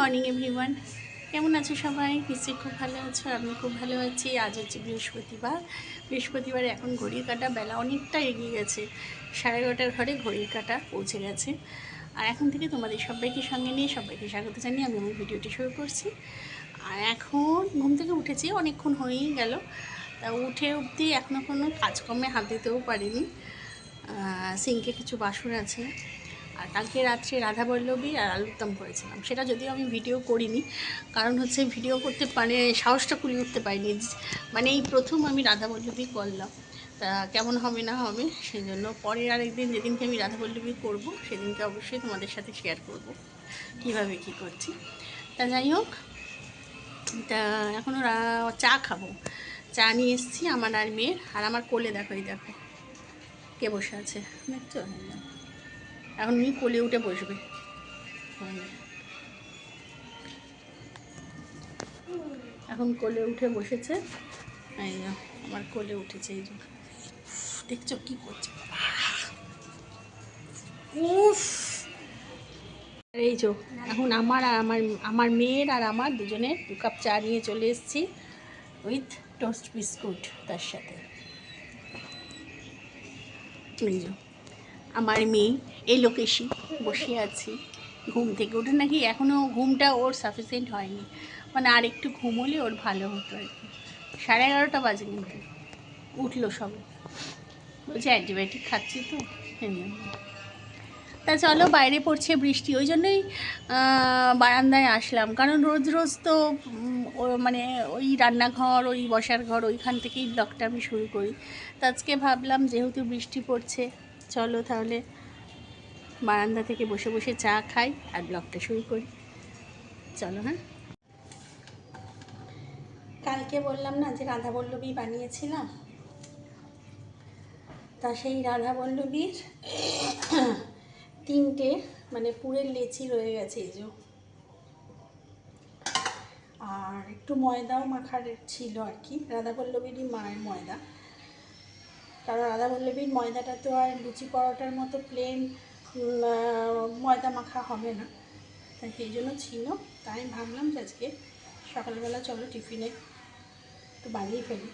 Morning everyone, কেমন আছো সবাই? নিশ্চয়ই খুব ভালো আছো। আমি খুব ভালো আছি। আজ হচ্ছে বৃহস্পতিবার। এখন ঘড়ির কাঁটা বেলা অনেকটা এগিয়ে গেছে, 11:30 ঘরে ঘড়ির কাঁটা পৌঁছে গেছে। আর এখন থেকে তোমাদের সবাইকে সঙ্গে নিয়ে সবাইকে স্বাগত জানিয়ে আমি আমার ভিডিওটি শুরু করছি। আর এখন ঘুম থেকে উঠেছি, অনেকক্ষণ হয়েই গেল। তা উঠে অবধি এখনও কোনো কাজকর্মে হাত দিতেও পারিনি। সিঙ্কে কিছু বাসন আছে। আর কালকে রাত্রে রাধাবল্লভী আর আলুর দম করেছিলাম, সেটা যদিও আমি ভিডিও করিনি, কারণ হচ্ছে ভিডিও করতে সাহসটা কুলিয়ে উঠতে পারিনি। মানে এই প্রথম আমি রাধাবল্লভী করলাম, তা কেমন হবে না হবে সেই জন্য পরে আরেকদিন যেদিনকে আমি রাধাবল্লভী করব সেদিনকে অবশ্যই তোমাদের সাথে শেয়ার করব কীভাবে কী করছি। তা যাই হোক, তা এখনও চা খাবো। চা নিয়ে এসেছি আমার আর মেয়ের। আর আমার কোলে দেখো, এই দেখো কে বসে আছে, দেখছো? এখন উনি কোলে উঠে বসবে। এখন কোলে উঠে বসেছে, এই আমার কোলে উঠেছে। এই যে দেখছো কি করছে, উফ। এই যে এখন আমার আর আমার মেয়ের আর আমার দুজনের 2 কাপ চা নিয়ে চলে এসেছি, উইথ টোস্ট বিস্কুট তার সাথে। এই যে আমার মেয়ে এই লোকেশি বসে আছি, ঘুম থেকে উঠে নাকি এখনও ঘুমটা ওর সাফিসিয়েন্ট হয়নি, মানে আর একটু ঘুম হলে ওর ভালো হতো আর কি। 11:30 বাজে কিন্তু উঠলো সবে, বলছে অ্যান্টিবায়োটিক খাচ্ছি তো। তা চলো, বাইরে পড়ছে বৃষ্টি, ওই জন্যই বারান্দায় আসলাম, কারণ রোজ রোজ তো মানে ওই রান্নাঘর, ওই বসার ঘর, ওইখান থেকেই ব্লগটা আমি শুরু করি। তো আজকে ভাবলাম যেহেতু বৃষ্টি পড়ছে, চলো তাহলে বারান্দা থেকে বসে বসে চা খাই আর ব্লগটা শুরু করি। চলো। হ্যাঁ, কালকে বললাম না যে রাধাবল্লভী বানিয়েছিলাম, তা সেই রাধাবল্লভীর 3টে মানে পুরের লেচি রয়ে গেছে, এই যে। আর একটু ময়দাও মাখার ছিল আর কি, রাধাবল্লভীরই মায়ের ময়দা, কারণ রাধাবল্লভীর ময়দাটা তো আর লুচি পরোটার মতো প্লেন ময়দা মাখা হবে না, তাই সেই জন্য ছিল। তাই ভাবলাম যে আজকে সকালবেলা চলো টিফিনে একটু বানিয়ে ফেলি।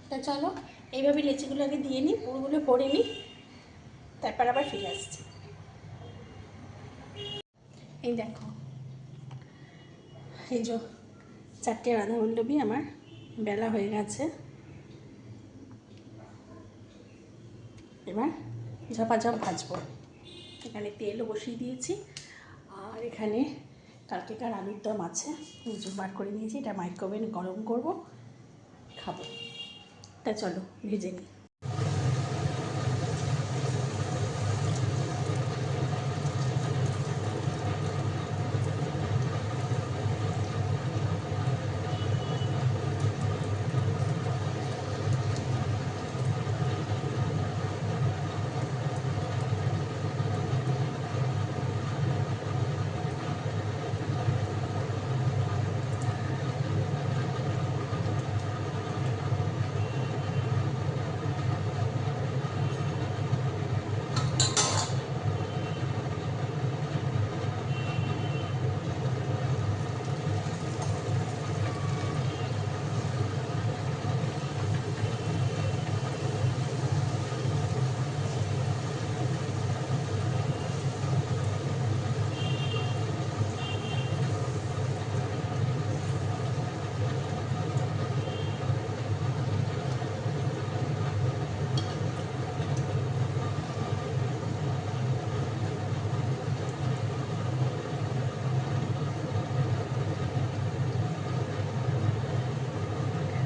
তা চলো এইভাবে লেচিগুলো আগে দিয়ে নিই, পুরোগুলো ভরে নিই, তারপর আবার ফিরে আসছি। এই দেখো, এই যে 4টে রাধাবল্লভী আমার বেলা হয়ে গেছে। এবার ঝপাঝপ ভাজবো। এখানে তেলও বসিয়ে দিয়েছি, আর এখানে কালকেকার আলুর দম আছে, বার করে নিয়েছি, এটা মাইক্রোওভেনে গরম করব, খাবো। তা চলো ভেজে নিই।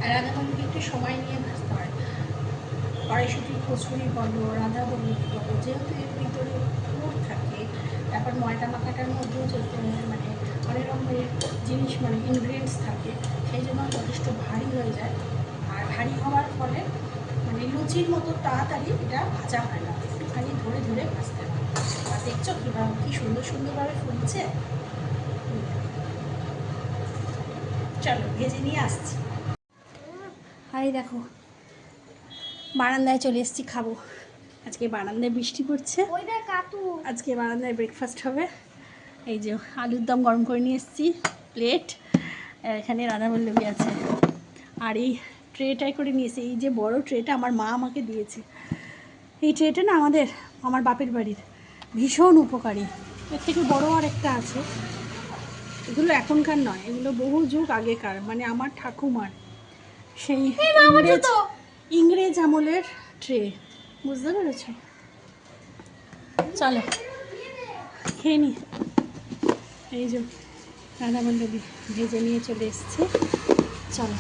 আর রাধাবল্লভী একটু সময় নিয়ে ভাজতে হয়, কড়াইশুঁটির কচুরি বলো, রাধাবল্লভী বলো, যেহেতু এর ভিতরে পুর থাকে, তারপর ময়দা মাখাটার মধ্যেও মানে অনেক রকমের জিনিস মানে ইনগ্রিডিয়েন্টস থাকে, সেই জন্য যথেষ্ট ভারী হয়ে যায়। আর ভারী হওয়ার ফলে মানে লুচির মতো তাড়াতাড়ি এটা ভাজা হয় না, একটুখানি ধরে ধরে ভাজতে হয়। আর দেখছো কীভাবে কি সুন্দর সুন্দরভাবে ফুলছে। চলো ভেজে নিয়ে আসছি। আর এই দেখো বারান্দায় চলে এসেছি, খাবো। আজকে বারান্দায় বৃষ্টি পড়ছে, আজকে বারান্দায় ব্রেকফাস্ট হবে। এই যে আলুর দম গরম করে নিয়ে এসেছি, প্লেট, এখানে রাধাবল্লভী আছে। আর এই ট্রেটাই করে নিয়েছি, এই যে বড় ট্রেটা আমার মা আমাকে দিয়েছে। এই ট্রেটা না আমার বাপের বাড়ির, ভীষণ উপকারী। এর থেকে বড় আর একটা আছে, এগুলো এখনকার নয়, এগুলো বহু যুগ আগেকার, মানে আমার ঠাকুমার সেই ইংরেজ আমলের ট্রে, বুঝতে পেরেছ? চলো খেয়ে নি। এই যে রাধাবল্লভী ভেজে নিয়ে চলে এসছে, চলো।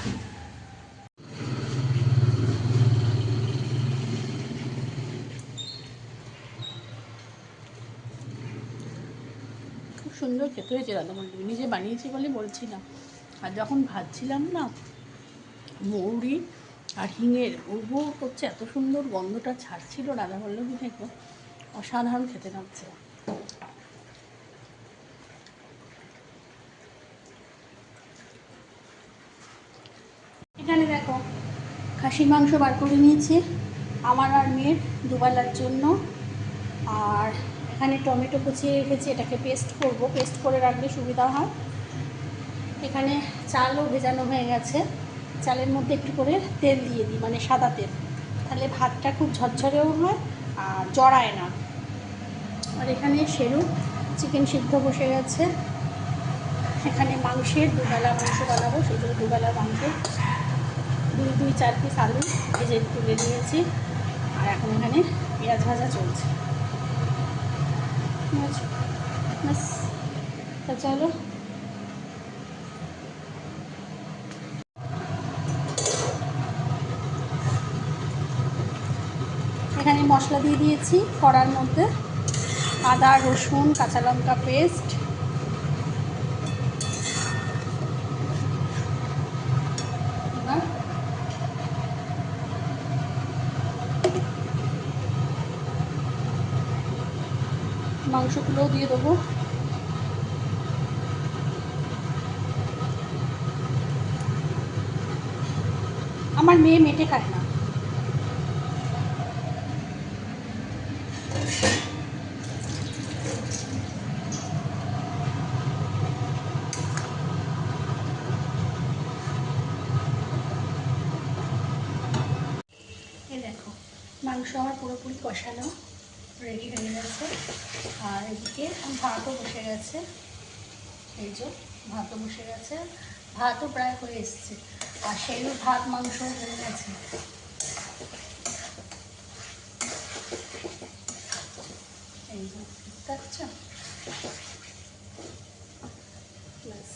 খুব সুন্দর খেতে হয়েছে রাধাবল্লভী, নিজে বানিয়েছি বলে বলছি না। আর যখন ভাজছিলাম না, মৌরি আর হিঙের উর্বর করছে, এত সুন্দর গন্ধটা ছাড়ছিল রাধাবল্লভী থেকে, অসাধারণ খেতে লাগছে। এখানে দেখো খাসির মাংস বার করে নিয়েছি আমার আর মেয়ের দুবেলার জন্য। আর এখানে টমেটো কুচিয়ে রেখেছি, এটাকে পেস্ট করব, পেস্ট করে রাখলে সুবিধা হয়। এখানে চালও ভেজানো হয়ে গেছে, চালের মধ্যে একটু করে তেল দিয়ে দিই, মানে সাদা তেল, তাহলে ভাতটা খুব ঝরঝরেও হয় আর জড়ায় না। আর এখানে সেরু চিকেন সিদ্ধ বসে গেছে। এখানে মাংসের দুবেলা মাংস বানাবো, সেই জন্য দুবেলা মাংস, 2-4 পিস আলু ভেজে তুলে নিয়েছি। আর এখন এখানে পেঁয়াজ ভাজা চলছে। ব্যাস, তা চলো। এখানে মশলা দিয়ে দিয়েছি কড়ার মধ্যে, আদা রসুন কাঁচা লঙ্কা পেস্ট, মাংসগুলোও দিয়ে দেবো। আমার মেয়ে মেটে খায় না। এই দেখো মাংস আমার পুরোপুরি কষানো রেডি হয়ে গেছে। আর এদিকে ভাতও বসে গেছে, এই যে ভাতও বসে গেছে, ভাতও প্রায় হয়ে এসছে। আর সেই ভাত মাংস হয়ে গেছে। এই যে দেখতে পাচ্ছ, ব্যাস।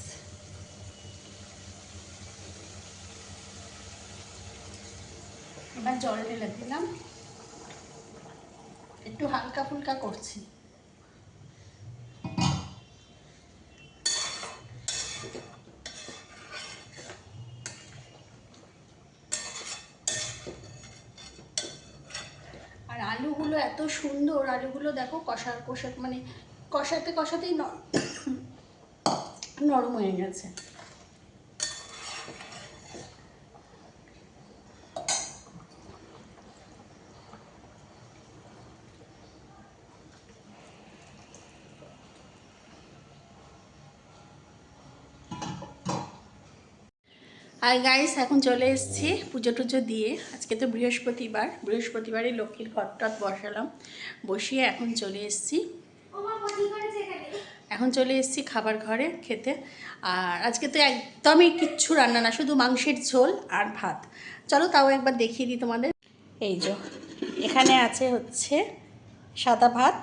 এবার জল ঢেলে দিলাম, একটু হালকা ফুলকা করছি। আর আলুগুলো এত সুন্দর, আলুগুলো দেখো মানে কষাতেই নরম হয়ে গেছে। আর গাইস এখন চলে এসেছি পুজো টুজো দিয়ে, আজকে তো বৃহস্পতিবারে লক্ষ্মীর ঘট বসালাম, বসিয়ে এখন চলে এসেছি খাবার ঘরে খেতে। আর আজকে তো একদমই কিচ্ছু রান্না না, শুধু মাংসের ঝোল আর ভাত। চলো তাও একবার দেখিয়ে দিই তোমাদের। এই যে এখানে আছে হচ্ছে সাদা ভাত,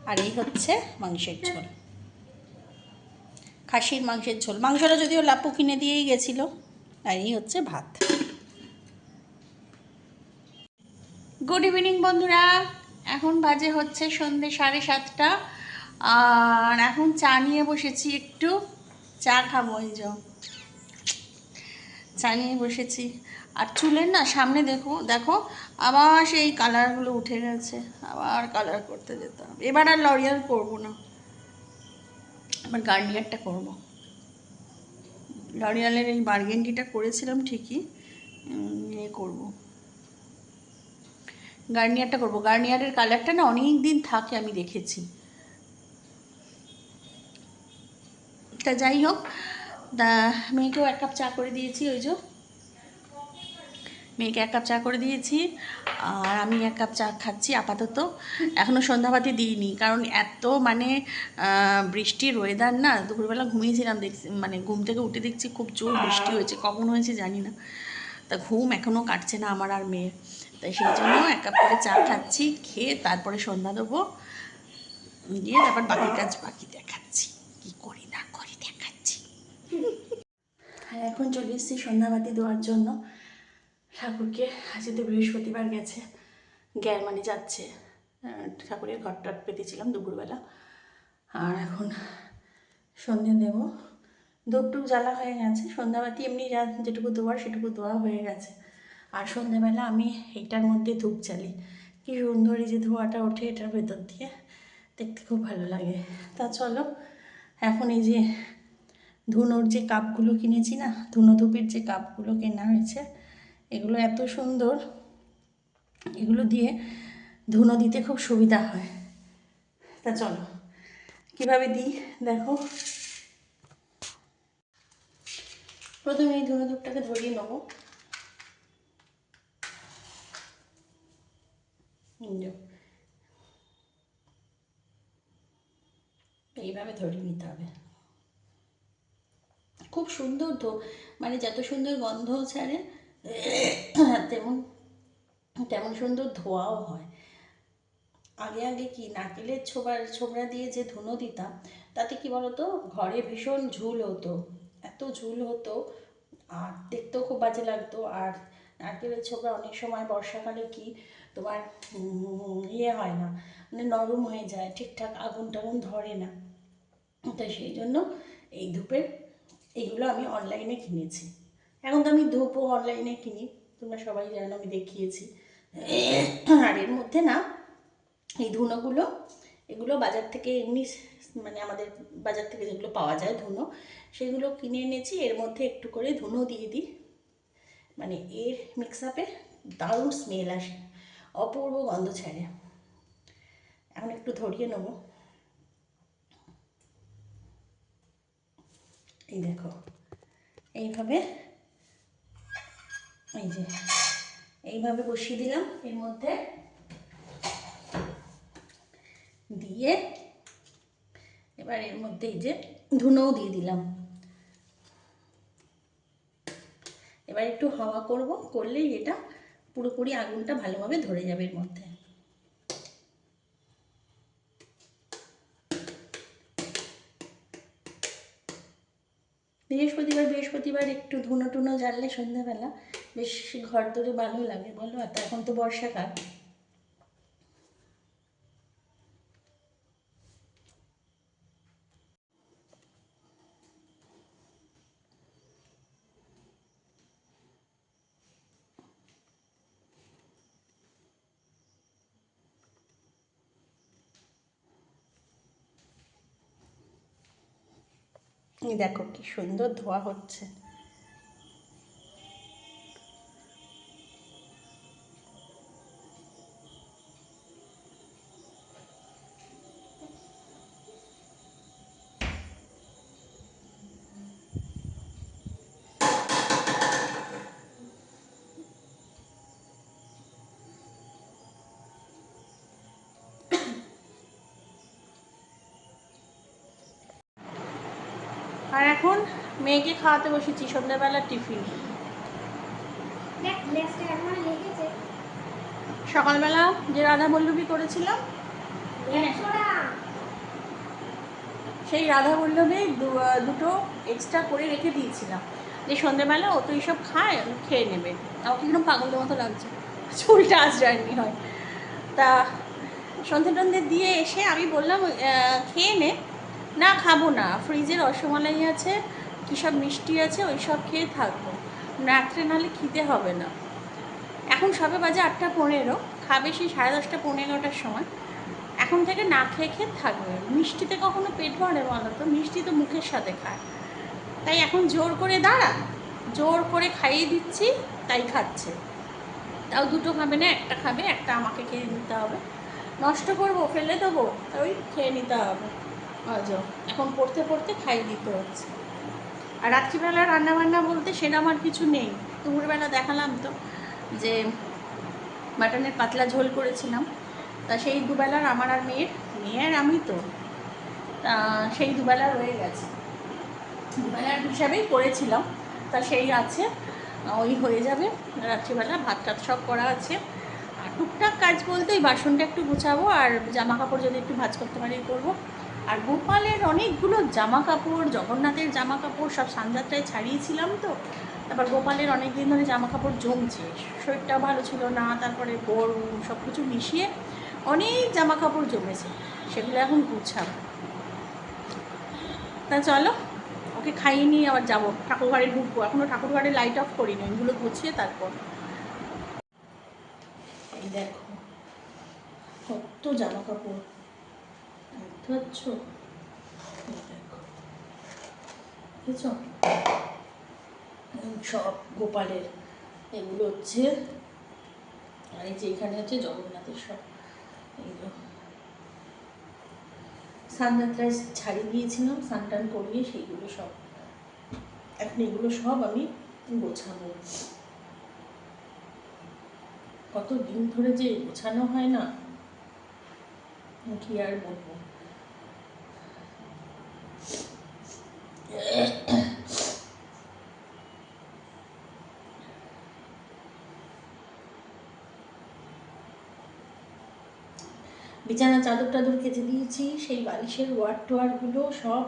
আর এই হচ্ছে মাংসের ঝোল, খাসির মাংসের ঝোল। মাংসটা যদিও লাপু কিনে দিয়েই গেছিলো। আর এই হচ্ছে ভাত। গুড ইভিনিং বন্ধুরা, এখন বাজে হচ্ছে সন্ধ্যে 7:30। আর এখন চা নিয়ে বসেছি, একটু চা খাবো। এই যে চা নিয়ে বসেছি। আর চুলের না সামনে দেখো দেখো আবার সেই কালারগুলো উঠে গেছে, আবার কালার করতে যেতে হবে। এবার আর লরিয়াল করবো না, এবার গার্নিয়ারটা করব। লরিয়ালের এই বার্গেন্ডিটা করেছিলাম ঠিকই, করব, গার্নিয়ারটা করব। গার্নিয়ারের কালারটা না অনেক দিন থাকে, আমি দেখেছি। তা যাই হোক, মেয়েকেও 1 কাপ চা করে দিয়েছি, ওই যে মেয়েকে 1 কাপ চা করে দিয়েছি, আর আমি 1 কাপ চা খাচ্ছি আপাতত। এখনও সন্ধ্যাবাতি দিইনি, কারণ এত মানে বৃষ্টির ওয়েদার না। দুপুরবেলা ঘুমিয়েছিলাম, দেখছি মানে ঘুম থেকে উঠে দেখছি খুব জোর বৃষ্টি হয়েছে, কখন হয়েছে জানি না। তা ঘুম এখনও কাটছে না আমার আর মেয়ের, তাই সেই জন্য 1 কাপ করে চা খাচ্ছি, খেয়ে তারপরে সন্ধ্যা দেবো, দিয়ে তারপর বাকি কাজ বাকি দেখাচ্ছি, কি করি না করি দেখাচ্ছি। এখন চলে এসেছি সন্ধ্যাবাতি দেওয়ার জন্য ঠাকুরকে। আজকে তো বৃহস্পতিবার গেছে, মানে যাচ্ছে, ঠাকুরের ঘরটা পেতেছিলাম দুপুরবেলা, আর এখন সন্ধে দেব। ধূপটুপ জ্বালা হয়ে গেছে, সন্ধ্যাবাতি এমনি যেটুকু দেওয়ার সেটুকু দেওয়া হয়ে গেছে। আর সন্ধ্যেবেলা আমি এইটার মধ্যে ধূপ জ্বালি, কি সুন্দর এই যে ধোঁয়াটা ওঠে এটার ভেতর দিয়ে, দেখতে খুব ভালো লাগে। তা চলো, এখন এই যে ধুনোর যে কাপগুলো কিনেছি না, ধুনো ধূপের যে কাপগুলো কেনা হয়েছে, এগুলো এত সুন্দর, এগুলো দিয়ে ধুনো দিতে খুব সুবিধা হয়। তা চলো কীভাবে দিই দেখো। প্রথমে এই ধুনো ধূপটাকে ধরিয়ে নেবো, এইভাবে ধরিয়ে নিতে হবে। খুব সুন্দর মানে যত সুন্দর গন্ধ ছাড়ে তেমন তেমন সুন্দর ধোঁয়াও হয়। আগে আগে কি নারকেলের ছোবড়া দিয়ে যে ধুনো দিতাম, তাতে কি বলতো ঘরে ভীষণ ঝুল হতো, এত ঝুল হতো, আর দেখতেও খুব বাজে লাগতো। আর নারকেলের ছোবড়া অনেক সময় বর্ষাকালে কি তোমার ইয়ে হয় না, মানে নরম হয়ে যায়, ঠিকঠাক আগুন টাগুন ধরে না। তাই সেই জন্য এই ধূপের এইগুলো আমি অনলাইনে কিনেছি। এখন তো আমি ধূপও অনলাইনে কিনি, তোমরা সবাই জানো, আমি দেখিয়েছি। আর এর মধ্যে না এই ধুনোগুলো, এগুলো বাজার থেকে এমনি মানে আমাদের বাজার থেকে যেগুলো পাওয়া যায় ধুনো, সেগুলো কিনে এনেছি। এর মধ্যে একটু করে ধুনো দিয়ে দিই, মানে এর মিক্স আপে দারুণ স্মেল আসে, অপূর্ব গন্ধ ছাড়ে। এখন একটু ধরিয়ে নেবো, এই দেখো এইভাবে, এই যে এইভাবে বসিয়ে দিলাম এর মধ্যে দিয়ে, এবার এর মধ্যে এই যে ধুনোও দিয়ে দিলাম। এবার একটু হাওয়া করলেই এটা পুরোপুরি আগুনটা ভালোভাবে ধরে যাবে এর মধ্যে। বৃহস্পতিবার একটু ধুনো টুনো জ্বাললে সন্ধ্যাবেলা বেশ ঘর দরে ভালো লাগে বলো। আর এখন তো বর্ষাকাল, এই দেখো কি সুন্দর ধোয়া হচ্ছে। আর এখন মেয়েকে খাওয়াতে বসেছি সন্ধ্যাবেলা টিফিন। সকালবেলা যে রাধা বল্লভী করেছিলাম, সেই রাধা বল্লভী দুটো এক্সট্রা করে রেখে দিয়েছিলাম, যে সন্ধ্যেবেলা ও তো এইসব খায়, খেয়ে নেবে। আমাকে কিরকম পাগলের মতো লাগছে, চুলটা আজরানি হয়। তা সন্ধে টন্ধে দিয়ে এসে আমি বললাম খেয়ে নে। না খাবো না, ফ্রিজে রসমালাই আছে, কী সব মিষ্টি আছে, ওই সব খেয়ে থাকবো। রাত্রে নাহলে খিদে হবে না। এখন সবে বাজে 8:15, খাবে সেই 10:30 11টার সময়। এখন থেকে না খেয়ে খেয়ে থাকবে। মিষ্টিতে কখনো পেট ভরে বলো তো? মিষ্টি তো মুখের সাথে খায়। তাই এখন জোর করে দাঁড়া, জোর করে খাইয়ে দিচ্ছি, তাই খাচ্ছে। তাও দুটো খাবে না, একটা খাবে, একটা আমাকে খেয়ে নিতে হবে। নষ্ট করবো, ফেলে দেবো, ওই খেয়ে নিতে হবে। এখন পড়তে পড়তে খাইয়ে দিতে হচ্ছে। আর রাত্রিবেলা রান্নাবান্না বলতে সেটা আমার কিছু নেই। দুপুরবেলা দেখালাম তো যে মাটনের পাতলা ঝোল করেছিলাম, তা সেই দুবেলার আমার আর মেয়ের আমি তো সেই দুবেলা রয়ে গেছে, দুবেলার হিসাবেই করেছিলাম, তা সেই আছে, ওই হয়ে যাবে। রাত্রিবেলা ভাত টাত সব করা আছে। আর টুকটাক কাজ বলতে ওই বাসনটা একটু গুছাবো, আর জামা কাপড় যদি একটু ভাঁজ করতে পারি করবো। আর গোপালের অনেকগুলো জামা কাপড়, জগন্নাথের জামা কাপড় সব সানযাত্রায় ছাড়িয়েছিলাম তো, তারপর গোপালের অনেক দিন ধরে জামা কাপড় জমছে, শরীরটা ভালো ছিল না, তারপরে গরম সব কিছু মিশিয়ে অনেক জামা কাপড় জমেছে, সেগুলো এখন গুছাবো। তা চলো, ওকে খাইয়ে নিয়ে আবার যাবো, ঠাকুরঘরে ঢুকবো। এখনও ঠাকুরঘরে লাইট অফ করিনি, ওইগুলো গুছিয়ে তারপর। এই দেখো কত জামা কাপড়, দেখতে পাচ্ছ? দেখো, বুঝেছ? সব গোপালের, এগুলো হচ্ছে, আর এই যে এখানে হচ্ছে জগন্নাথের সব। এইগুলো সানযাত্রায় ছাড়িয়ে দিয়েছিলাম, স্নান টান করিয়ে, সেইগুলো সব এখন এগুলো সব আমি গোছাবো। কত দিন ধরে যে গোছানো হয় না, কি আর বলবো। বিছানা চাদর টাদর কেচে দিয়েছি, সেই বালিশের ওয়ারগুলো সব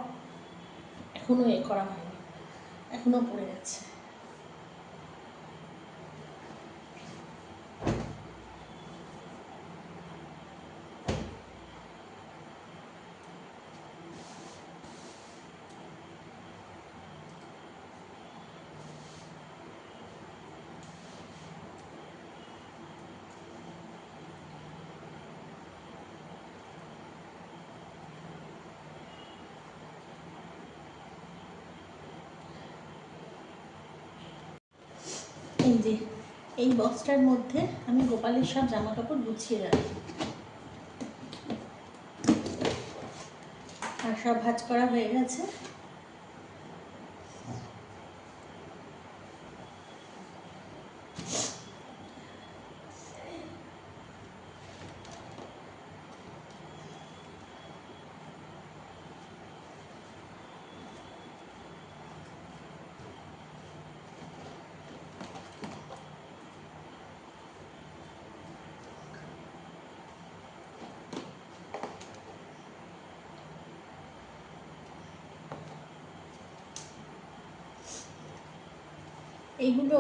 এখনো করা হয়নি, এখনো পড়ে আছে। এই যে এই বক্সটার মধ্যে আমি গোপালের সব জামা কাপড় গুছিয়ে রাখি, আর সব ভাঁজ করা হয়ে গেছে। এইগুলো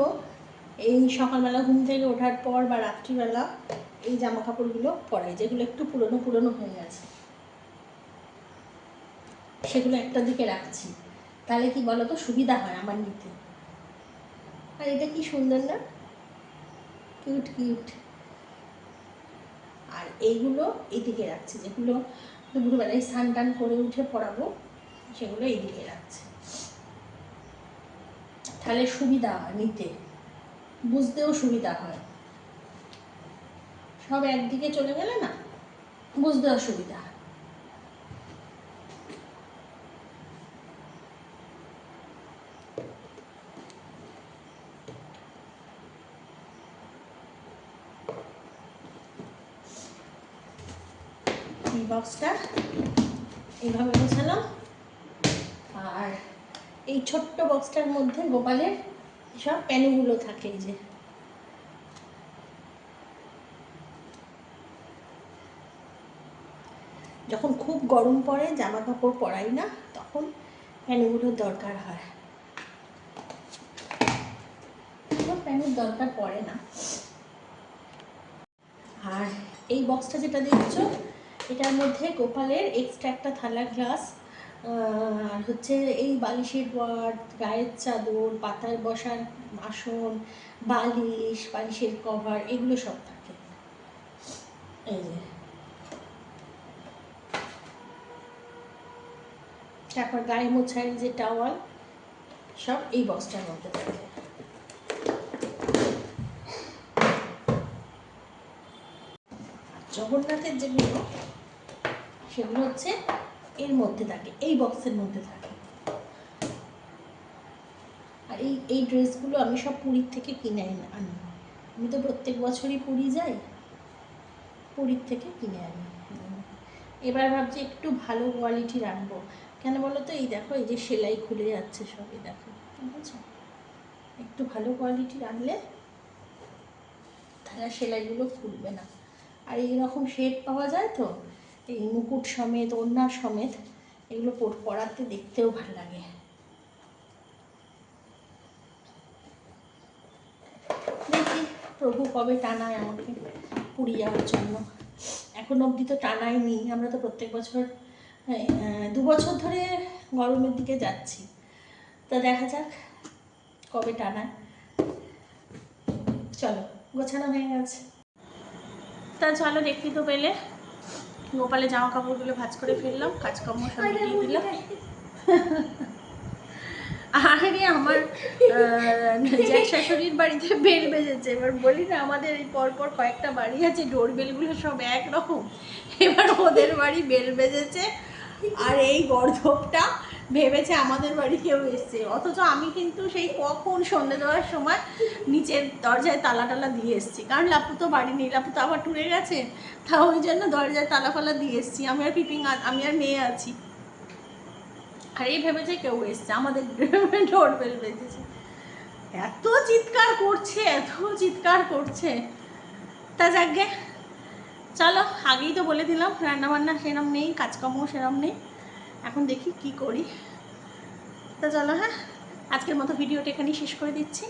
এই সকালবেলা ঘুম থেকে ওঠার পর বা রাত্রিবেলা এই জামা কাপড়গুলো পরাই, যেগুলো একটু পুরনো পুরনো হয়ে গেছে, সেগুলো একটা দিকে রাখছি। তাহলে কি বলো তো, সুবিধা হয় আমার নিতে। আর এটা কি সুন্দর না, কিউট কিউট। আর এইগুলো এইদিকে রাখছি, যেগুলো দুপুরবেলায় স্নান টান করে উঠে পরাবো, সেগুলো এইদিকে রাখছি। তাহলে সুবিধা হয় নিতে, বুঝতেও সুবিধা হয়। সব একদিকে চলে গেলে না, বুঝতে অসুবিধা। এই বক্সটা এইভাবে গোছালাম, আর এই ছোট্ট বক্সটার মধ্যে গোপালের সব প্যানুগুলো থাকে। এই যে যখন খুব গরম পড়ে, জামা কাপড় পরাই না, তখন প্যানুগুলোর দরকার হয়, প্যানের দরকার পড়ে না। আর এই বক্সটা যেটা দেখছো, এটার মধ্যে গোপালের এক্সট্রা একটা থালা গ্লাস আর হচ্ছে এই বালিশের ওয়ার্ড, গায়ের চাদর, পাতায় বসার আসন, বালিশ, বালিশের কভার, এগুলো সব থাকে। এই যে, তারপর গায়ে মোছার যে টাওয়াল, সব এই বক্সটার মধ্যে থাকে। জগন্নাথের যেগুলো, সেগুলো হচ্ছে এর মধ্যে থাকে, এই বক্সের মধ্যে থাকে। আর এই ড্রেসগুলো আমি সব পুরীর থেকে কিনে আনি। আমি তো প্রত্যেক বছরই পুরী যাই, পুরীর থেকে কিনে আনি। এবার ভাবছি একটু ভালো কোয়ালিটির আনবো। কেন বলো তো, এই দেখো, এই যে সেলাই খুলে যাচ্ছে সবই, দেখো, বুঝেছো? একটু ভালো কোয়ালিটির আনলে তাহলে সেলাইগুলো খুলবে না। আর এইরকম শেড পাওয়া যায় তো, এই মুকুট সমেত, ওড়না সমেত, এগুলো পরাতে দেখতেও ভালো লাগে। দেখি প্রভু কবে টানায় আমাকে পুরী যাওয়ার জন্য। এখন অবধি তো টানায়নি। আমরা তো প্রত্যেক বছর 2 বছর ধরে গরমের দিকে যাচ্ছি। তা দেখা যাক কবে টানায়। চলো, গোছানো হয়ে গেছে। তা চলো, দেখতে তো পেলে গোপালের জামা কাপড়গুলো ভাঁজ করে ফেললাম, কাজকর্ম সব মিটিয়ে দিলাম। আরে আমার জ্যাঠ শাশুড়ির বাড়িতে বেল বেজেছে। এবার বলি না, আমাদের এই পরপর কয়েকটা বাড়ি আছে, ডোরবেলগুলো সব একরকম। এবার ওদের বাড়ি বেল বেজেছে, আর এই গর্ধপটা ভেবেছে আমাদের বাড়ি কেউ এসছে। অথচ আমি কিন্তু সেই কখন সন্ধ্যে দেওয়ার সময় নিচের দরজায় তালা টালা দিয়ে এসেছি, কারণ লাপু তো বাড়ি নেই, লাপু তো আবার টুরে গেছে। তা ওই জন্য দরজায় তালা ফালা দিয়ে এসেছি। আমি আর মেয়ে আছি। আর এই ভেবেছে কেউ এসছে, আমাদের ডোরবেল বেজেছে। এত চিৎকার করছে, এত চিৎকার করছে। তা যাকগে, চলো, আগেই তো বলে দিলাম রান্নাবান্না সেরম নেই, কাজকর্ম সেরম নেই। এখন দেখি কি করি। তা চলো, হ্যাঁ, আজকের মতো ভিডিওটা এখানেই শেষ করে দিচ্ছি।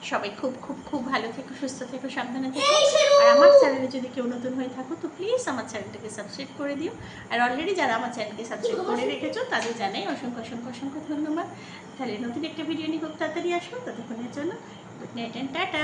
সবাই খুব খুব খুব ভালো থেকো, সুস্থ থেকো, সাবধানে থেকো। আর আমার চ্যানেলে যদি কেউ নতুন হয়ে থাকো তো প্লিজ আমার চ্যানেলটাকে সাবস্ক্রাইব করে দিও। আর অলরেডি যারা আমার চ্যানেলকে সাবস্ক্রাইব করে রেখেছো তাদের জানাই অসংখ্য অসংখ্য অসংখ্য ধন্যবাদ। তাহলে নতুন একটা ভিডিও নিয়ে খুব তাড়াতাড়ি আসবো। ততক্ষণের জন্য গুড নাইট অ্যান্ড টাটা।